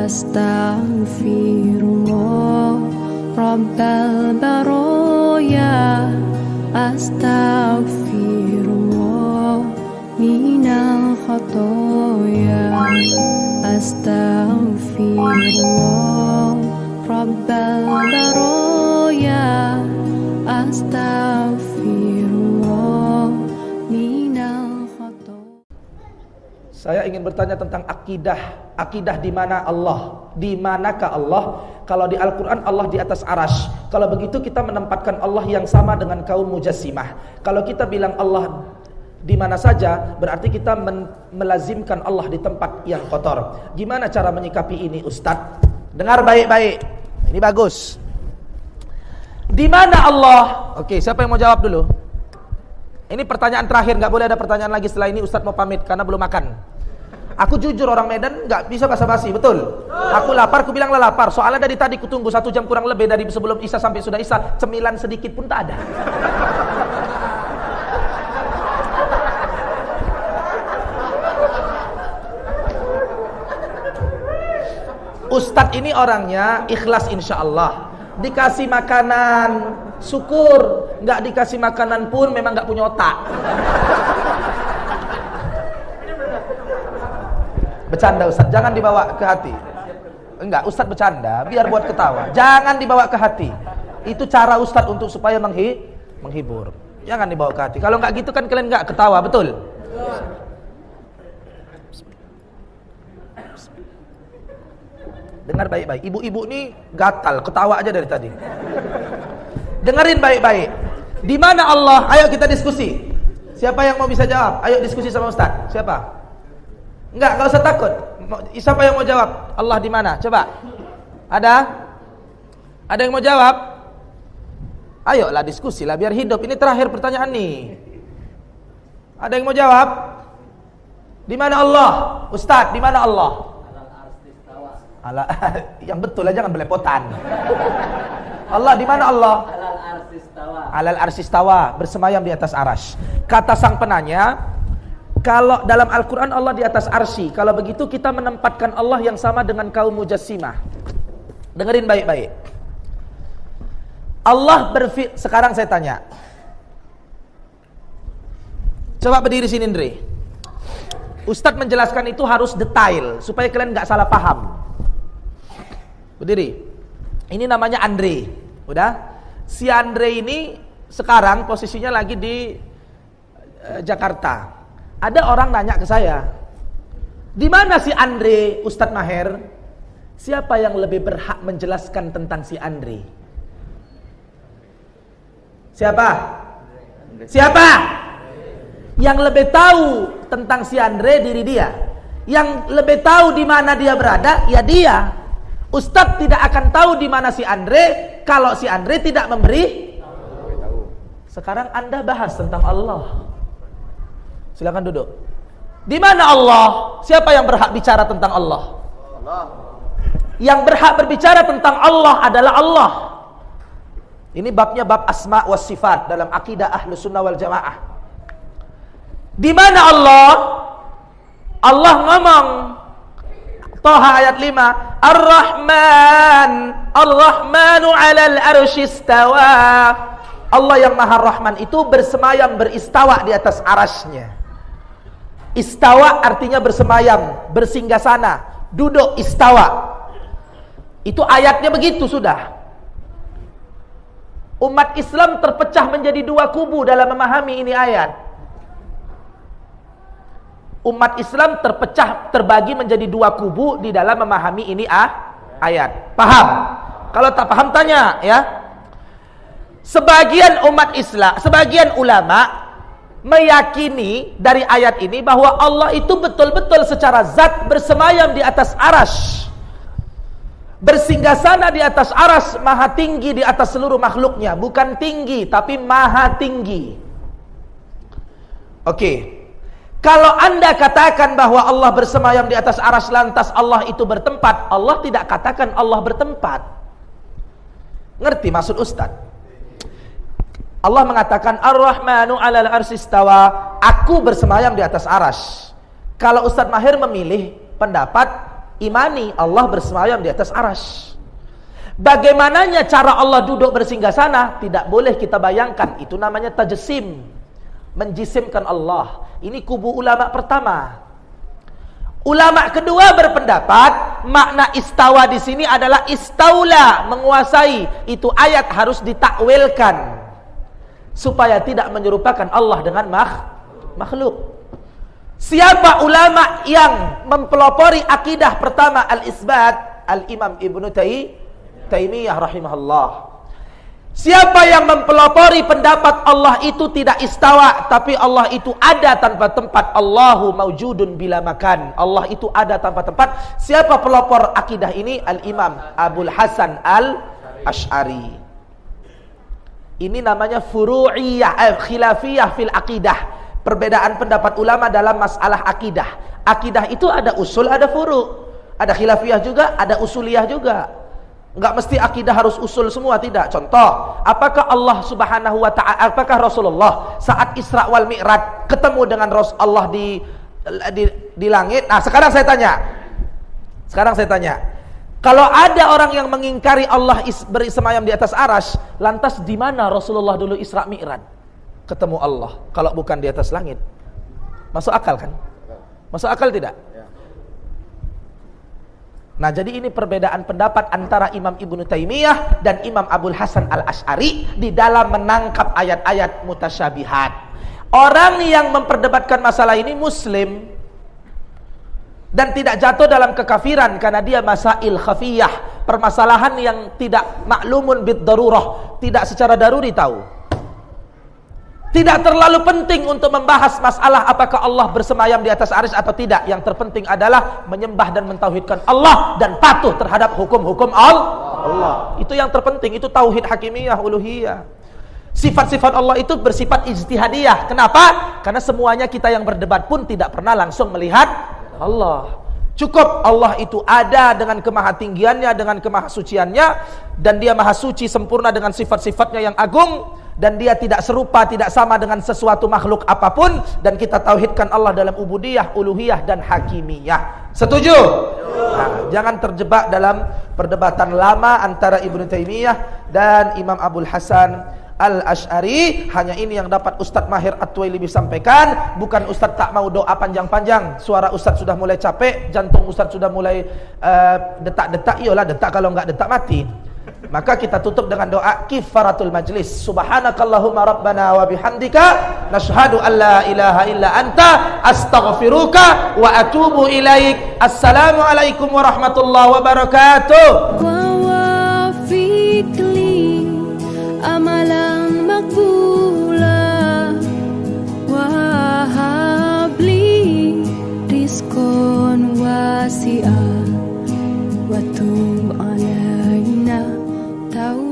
Astaghfirullah Rabbal baraya, astaghfirullah minal khotoya, astaghfirullah Rabbal baraya, astaghfirullah minal khotoya. Saya ingin bertanya tentang akidah. Akidah di mana Allah? Di manakah Allah? Kalau di Al-Quran Allah di atas arash. Kalau begitu kita menempatkan Allah yang sama dengan kaum mujassimah. Kalau kita bilang Allah di mana saja, berarti kita melazimkan Allah di tempat yang kotor. Gimana cara menyikapi ini, Ustadz? Dengar baik-baik. Ini bagus. Di mana Allah? Oke, siapa yang mau jawab dulu? Ini pertanyaan terakhir, nggak boleh ada pertanyaan lagi setelah ini. Ustadz mau pamit karena belum makan. Aku jujur orang Medan nggak bisa basa-basi, betul. Aku lapar, aku bilanglah lapar. Soalnya dari tadi kutunggu 1 jam kurang lebih dari sebelum Isya sampai sudah Isya, cemilan sedikit pun tak ada. Ustadz ini orangnya ikhlas insya Allah. Dikasih makanan syukur, nggak dikasih makanan pun memang nggak punya otak. Bercanda Ustadz, jangan dibawa ke hati. Enggak, Ustadz bercanda, biar buat ketawa. Jangan dibawa ke hati. Itu cara Ustadz untuk supaya menghibur. Jangan dibawa ke hati. Kalau nggak gitu kan kalian nggak ketawa, betul? Dengar baik-baik. Ibu-ibu ini gatal, ketawa aja dari tadi. Dengerin baik-baik. Di mana Allah? Ayo kita diskusi. Siapa yang mau bisa jawab? Ayo diskusi sama Ustadz. Siapa? Enggak usah takut. Siapa yang mau jawab? Allah di mana? Coba. Ada? Ada yang mau jawab? Ayolah diskusi lah biar hidup. Ini terakhir pertanyaan nih. Ada yang mau jawab? Di mana Allah? Ustadz, di mana Allah? Allah, yang betul aja jangan belepotan. Allah di mana Allah? Alal arsistawa, bersemayam di atas arash. Kata sang penanya, kalau dalam Al-Quran Allah di atas arsy. Kalau begitu kita menempatkan Allah yang sama dengan kaum mujassimah. Dengerin baik-baik. Allah sekarang saya tanya. Coba berdiri sini Andre. Ustadz menjelaskan itu harus detail supaya kalian nggak salah paham. Berdiri. Ini namanya Andre. Udah? Si Andre ini sekarang posisinya lagi di Jakarta. Ada orang nanya ke saya, di mana si Andre, Ustadz Maher? Siapa yang lebih berhak menjelaskan tentang si Andre? Siapa? Siapa? Yang lebih tahu tentang si Andre diri dia. Yang lebih tahu di mana dia berada, ya dia. Ustadz tidak akan tahu di mana si Andre kalau si Andre tidak memberi. Sekarang Anda bahas tentang Allah. Silakan duduk. Di mana Allah? Siapa yang berhak bicara tentang Allah? Allah. Yang berhak berbicara tentang Allah adalah Allah. Ini babnya bab asma was sifat dalam akidah Ahlus Sunnah wal Jamaah. Di mana Allah? Allah ngomong Toha ayat 5, Ar-Rahmanu 'alal arsy istawa. Allah yang Maha Rahman itu bersemayam, beristawa di atas arasy-Nya. Istawa artinya bersemayam, bersinggasana, duduk istawa. Itu ayatnya begitu sudah. Umat Islam terpecah menjadi 2 kubu dalam memahami ini ayat. Umat Islam terbagi menjadi 2 kubu di dalam memahami ini ayat. Paham? Kalau tak paham tanya ya. Sebagian umat Islam, sebagian ulama meyakini dari ayat ini bahwa Allah itu betul-betul secara zat bersemayam di atas arash. Bersinggasana di atas arash, maha tinggi di atas seluruh makhluknya. Bukan tinggi, tapi maha tinggi. Oke. Kalau Anda katakan bahwa Allah bersemayam di atas arsy lantas Allah itu bertempat, Allah tidak katakan Allah bertempat. Ngerti maksud Ustaz? Allah mengatakan Ar-Rahmanu 'alal arsy istawa, aku bersemayam di atas arsy. Kalau Ustaz Mahir memilih pendapat imani Allah bersemayam di atas arsy. Bagaimananya cara Allah duduk bersinggasana tidak boleh kita bayangkan. Itu namanya tajsim, menjisimkan Allah. Ini kubu ulama pertama. Ulama kedua berpendapat makna istawa di sini adalah istaula, menguasai. Itu ayat harus ditakwilkan supaya tidak menyerupakan Allah dengan makhluk. Siapa ulama yang mempelopori akidah pertama al-isbat? Al-Imam Ibnu Taimiyah rahimahullah. Siapa yang mempelopori pendapat Allah itu tidak istawa, tapi Allah itu ada tanpa tempat. Allahu maujudun bila makan. Allah itu ada tanpa tempat. Siapa pelopor akidah ini? Al-Imam Abul Hasan Al-Asy'ari. Ini namanya furu'iyah, khilafiyah fil akidah. Perbedaan pendapat ulama dalam masalah akidah. Akidah itu ada usul, ada furu'. Ada khilafiyah juga, ada usuliyah juga. Enggak mesti akidah harus usul semua, tidak. Contoh, apakah Allah Subhanahu wa ta'ala, apakah Rasulullah saat Isra wal Mi'raj ketemu dengan Allah di langit? Nah, sekarang saya tanya. Kalau ada orang yang mengingkari Allah bersemayam di atas arsy, lantas di mana Rasulullah dulu Isra Mi'raj ketemu Allah kalau bukan di atas langit? Masuk akal kan? Masuk akal tidak? Nah, jadi ini perbedaan pendapat antara Imam Ibnu Taimiyah dan Imam Abul Hasan Al-Asy'ari di dalam menangkap ayat-ayat mutasyabihat. Orang yang memperdebatkan masalah ini muslim dan tidak jatuh dalam kekafiran karena dia masail khafiyah, permasalahan yang tidak maklumun bid darurah, tidak secara daruri tahu. Tidak terlalu penting untuk membahas masalah apakah Allah bersemayam di atas arsy atau tidak. Yang terpenting adalah menyembah dan mentauhidkan Allah dan patuh terhadap hukum-hukum Allah. Itu yang terpenting, itu tauhid hakimiyah, uluhiyah. Sifat-sifat Allah itu bersifat ijtihadiyah. Kenapa? Karena semuanya kita yang berdebat pun tidak pernah langsung melihat Allah. Cukup Allah itu ada dengan kemahatinggiannya, dengan kemahasuciannya, dan dia maha suci sempurna dengan sifat-sifatnya yang agung. Dan dia tidak serupa, tidak sama dengan sesuatu makhluk apapun. Dan kita tauhidkan Allah dalam ubudiyah, uluhiyah, dan hakimiyah. Setuju? Nah, jangan terjebak dalam perdebatan lama antara Ibnu Taimiyah dan Imam Abul Hasan Al-Asy'ari. Hanya ini yang dapat Ustadz Mahir At-Tuwailibi sampaikan. Bukan Ustadz tak mau doa panjang-panjang. Suara Ustadz sudah mulai capek, jantung Ustadz sudah mulai detak-detak. Iyalah, detak, kalau enggak detak mati. Maka kita tutup dengan doa kifaratul majlis. Subhanakallahumma rabbana wa bihamdika nashhadu an la ilaha illa anta astaghfiruka wa atubu ilaik. Assalamualaikum warahmatullahi wabarakatuh. ووافق لي أملا مقبولا وهب لي رزقا واسعا وتب علينا توبة